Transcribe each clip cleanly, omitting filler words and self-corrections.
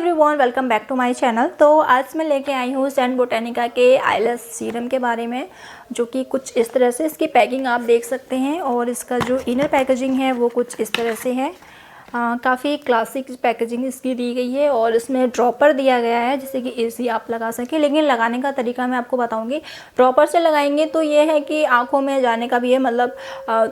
Everyone, welcome back to my channel. तो आज मैं लेके आई हूँ सेंट बोटेनिका के आईलैश सीरम के बारे में, जो कि कुछ इस तरह से इसकी पैकिंग आप देख सकते हैं। और इसका जो इनर पैकेजिंग है वो कुछ इस तरह से है। काफ़ी क्लासिक पैकेजिंग इसकी दी गई है और इसमें ड्रॉपर दिया गया है जिससे कि इजी आप लगा सकें। लेकिन लगाने का तरीका मैं आपको बताऊंगी। ड्रॉपर से लगाएंगे तो ये है कि आंखों में जाने का भी है, मतलब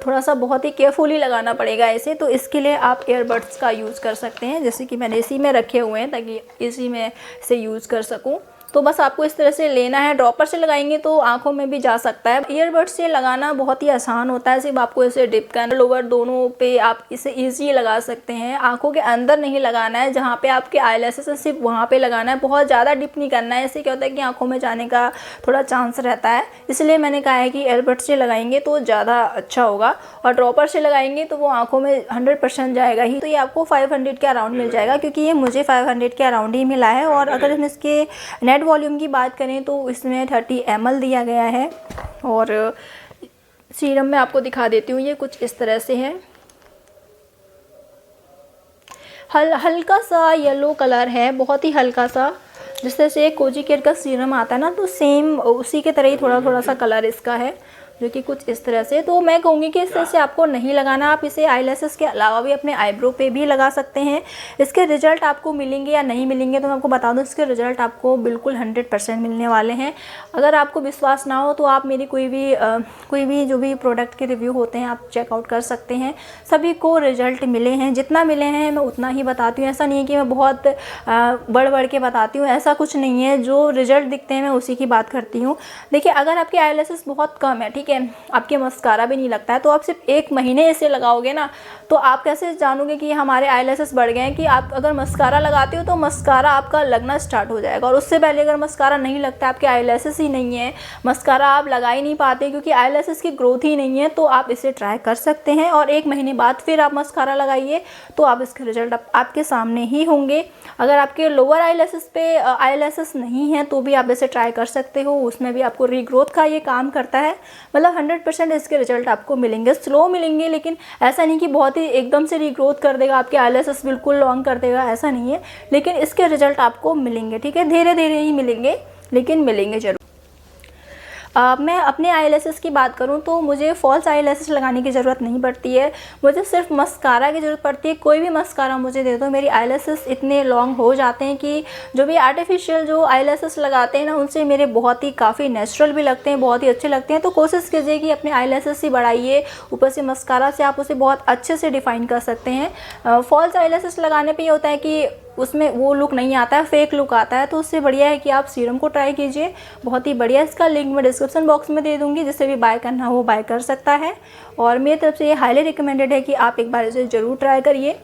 थोड़ा सा बहुत ही केयरफुली लगाना पड़ेगा ऐसे। तो इसके लिए आप ईयरबड्स का यूज़ कर सकते हैं, जैसे कि मैंने इसी में रखे हुए हैं ताकि इसी में से यूज़ कर सकूँ। तो बस आपको इस तरह से लेना है। ड्रॉपर से लगाएंगे तो आंखों में भी जा सकता है। ईयरबड्स से लगाना बहुत ही आसान होता है, सिर्फ आपको इसे डिप करना, लोअर दोनों पे आप इसे इजी लगा सकते हैं। आंखों के अंदर नहीं लगाना है, जहाँ पे आपके आईलैशेस है सिर्फ वहाँ पे लगाना है। बहुत ज़्यादा डिप नहीं करना है, इससे क्या होता है कि आंखों में जाने का थोड़ा चांस रहता है। इसलिए मैंने कहा है कि ईयरबड्स से लगाएंगे तो ज़्यादा अच्छा होगा, और ड्रॉपर से लगाएंगे तो वो आंखों में 100% जाएगा ही। तो ये आपको 500 के अराउंड मिल जाएगा, क्योंकि ये मुझे 500 के अराउंड ही मिला है। और अगर हम इसके नेट वॉल्यूम की बात करें तो इसमें 30 ml दिया गया है। और सीरम में आपको दिखा देती हूँ, ये कुछ इस तरह से है। हल्का सा येलो कलर है, बहुत ही हल्का सा, जिस तरह से कोजी केयर का सीरम आता है ना, तो सेम उसी के तरह ही थोड़ा थोड़ा सा कलर इसका है, जो कि कुछ इस तरह से। तो मैं कहूँगी कि इस तरह से आपको नहीं लगाना, आप इसे आईलैशेस के अलावा भी अपने आईब्रो पे भी लगा सकते हैं। इसके रिजल्ट आपको मिलेंगे या नहीं मिलेंगे तो मैं आपको बता दूँ, इसके रिजल्ट आपको बिल्कुल 100% मिलने वाले हैं। अगर आपको विश्वास ना हो तो आप मेरी कोई भी जो भी प्रोडक्ट के रिव्यू होते हैं आप चेकआउट कर सकते हैं। सभी को रिजल्ट मिले हैं, जितना मिले हैं मैं उतना ही बताती हूँ। ऐसा नहीं है कि मैं बहुत बढ़ के बताती हूँ, ऐसा कुछ नहीं है। जो रिजल्ट दिखते हैं मैं उसी की बात करती हूँ। देखिए, अगर आपके आईलैशेस बहुत कम है, ठीक है, आपके मस्कारा भी नहीं लगता है, तो आप सिर्फ 1 महीने इसे लगाओगे ना, तो आप कैसे जानोगे कि हमारे आईलैशेस बढ़ गए हैं। कि आप अगर मस्कारा लगाते हो तो मस्कारा आपका लगना स्टार्ट हो जाएगा, और उससे पहले अगर मस्कारा नहीं लगता, आपके आईलैशेस ही नहीं है, मस्कारा आप लगा ही नहीं पाते क्योंकि आईलैशेस की ग्रोथ ही नहीं है, तो आप इसे ट्राई कर सकते हैं। और 1 महीने बाद फिर आप मस्कारा लगाइए तो आप इसके रिजल्ट आपके सामने ही होंगे। अगर आपके लोअर आईलैशेस पे आईलैशेस नहीं है तो भी आप इसे ट्राई कर सकते हो, उसमें भी आपको रीग्रोथ का ये काम करता है। मतलब 100% इसके रिजल्ट आपको मिलेंगे, स्लो मिलेंगे, लेकिन ऐसा नहीं कि बहुत ही एकदम से रीग्रोथ कर देगा, आपके आईलैशेस बिल्कुल लॉन्ग कर देगा, ऐसा नहीं है। लेकिन इसके रिजल्ट आपको मिलेंगे, ठीक है, धीरे धीरे ही मिलेंगे, लेकिन मिलेंगे जरूर। मैं अपने आईलैशेस की बात करूं तो मुझे फॉल्स आईलैशेस लगाने की ज़रूरत नहीं पड़ती है, मुझे सिर्फ मस्कारा की ज़रूरत पड़ती है। कोई भी मस्कारा मुझे दे दो, मेरी आईलैशेस इतने लॉन्ग हो जाते हैं कि जो भी आर्टिफिशियल जो आईलैशेस लगाते हैं ना, उनसे मेरे बहुत ही काफ़ी नेचुरल भी लगते हैं, बहुत ही अच्छे लगते हैं। तो कोशिश कीजिए कि अपने आईलैशेस ही बढ़ाइए, ऊपर से मस्कारा से आप उसे बहुत अच्छे से डिफाइन कर सकते हैं। फॉल्स आईलैशेस लगाने पर ये होता है कि उसमें वो लुक नहीं आता है, फेक लुक आता है। तो उससे बढ़िया है कि आप सीरम को ट्राई कीजिए, बहुत ही बढ़िया। इसका लिंक मैं डिस्क्रिप्शन बॉक्स में दे दूंगी, जिससे भी बाय करना हो वो बाय कर सकता है। और मेरी तरफ से ये हाईली रिकमेंडेड है कि आप एक बार इसे ज़रूर ट्राई करिए।